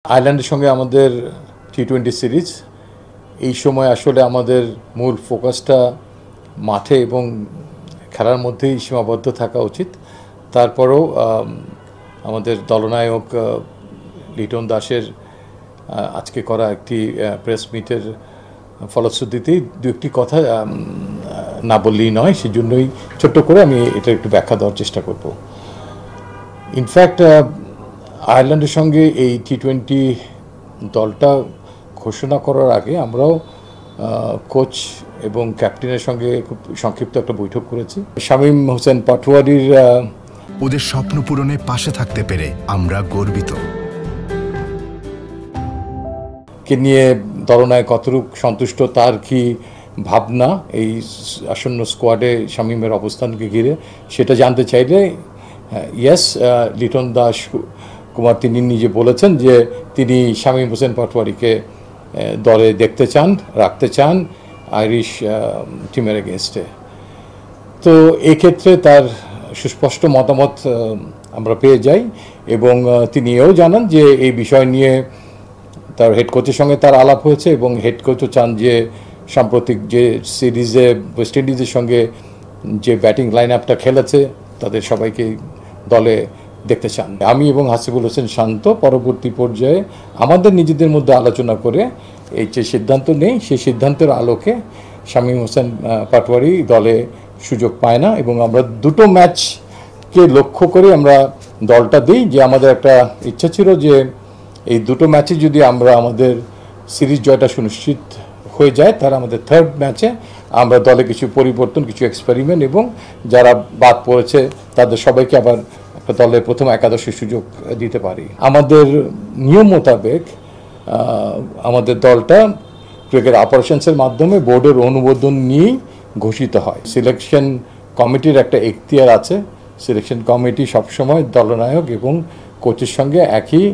আয়ারল্যান্ডের সঙ্গে আমাদের টি-20 সিরিজ এই সময় আসলে আমাদের মূল ফোকাসটা মাঠে এবং খেলার মধ্যেই সীমাবদ্ধ থাকা উচিত। তারপরেও আমাদের দলনায়ক লিটন দাসের আজকে করা একটি প্রেস মিটের ফলশ্রুতিতেই দু একটি কথা না বললেই নয়, সেজন্যই ছোট্ট করে আমি এটা একটু ব্যাখ্যা দেওয়ার চেষ্টা করব। ইনফ্যাক্ট আয়ারল্যান্ডের সঙ্গে এই টি-20 দলটা ঘোষণা করার আগে আমরাও কোচ এবং ক্যাপ্টেনের সঙ্গে খুব সংক্ষিপ্ত একটা বৈঠক করেছি। শামীম হোসেন পাটোয়ারির ওদের স্বপ্ন পূরণে পাশে থাকতে পেরে আমরা গর্বিত। কে নিয়ে দলনায়ক কতটুক সন্তুষ্ট, তার কি ভাবনা এই আসন্ন স্কোয়াডে শামীমের অবস্থানকে ঘিরে, সেটা জানতে চাইলে ইয়েস, লিটন দাস কুমার তিনি নিজে বলেছেন যে তিনি শামীম হোসেন পাটোয়ারিকে দলে দেখতে চান, রাখতে চান আইরিশ টিমের এগেনস্টে। তো এক্ষেত্রে তার সুস্পষ্ট মতামত আমরা পেয়ে যাই এবং তিনি এও জানান যে এই বিষয় নিয়ে তার হেড কোচের সঙ্গে তার আলাপ হয়েছে এবং হেড কোচও চান যে সাম্প্রতিক যে সিরিজে ওয়েস্ট ইন্ডিজের সঙ্গে যে ব্যাটিং লাইন আপটা খেলেছে তাদের সবাইকে দলে দেখতে চান। আমি এবং হাসিবুল হোসেন শান্ত পরবর্তী পর্যায়ে আমাদের নিজেদের মধ্যে আলোচনা করে এই যে সিদ্ধান্ত নেই, সেই সিদ্ধান্তের আলোকে শামীম হোসেন পাটোয়ারি দলে সুযোগ পায় না এবং আমরা দুটো ম্যাচকে লক্ষ্য করে আমরা দলটা দিই। যে আমাদের একটা ইচ্ছা ছিল যে এই দুটো ম্যাচে যদি আমরা আমাদের সিরিজ জয়টা সুনিশ্চিত হয়ে যায়, তাহলে আমাদের থার্ড ম্যাচে আমরা দলে কিছু পরিবর্তন, কিছু এক্সপেরিমেন্ট এবং যারা বাদ পড়েছে তাদের সবাইকে আবার একটা দলের প্রথম একাদশে সুযোগ দিতে পারি। আমাদের নিয়ম মোতাবেক আমাদের দলটা ক্রিকেট অপারেশনসের মাধ্যমে বোর্ডের অনুমোদন নিয়েই ঘোষিত হয়। সিলেকশন কমিটির একটা এখতিয়ার আছে। সিলেকশন কমিটি সবসময় দলনায়ক এবং কোচের সঙ্গে একই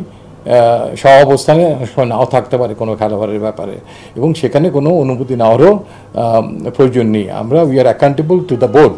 সহাবস্থানে নাও থাকতে পারে কোনো খেলোয়াড়ের ব্যাপারে এবং সেখানে কোনো অনুমতি নেওয়ারও প্রয়োজন নেই। আমরা we are accountable to the board.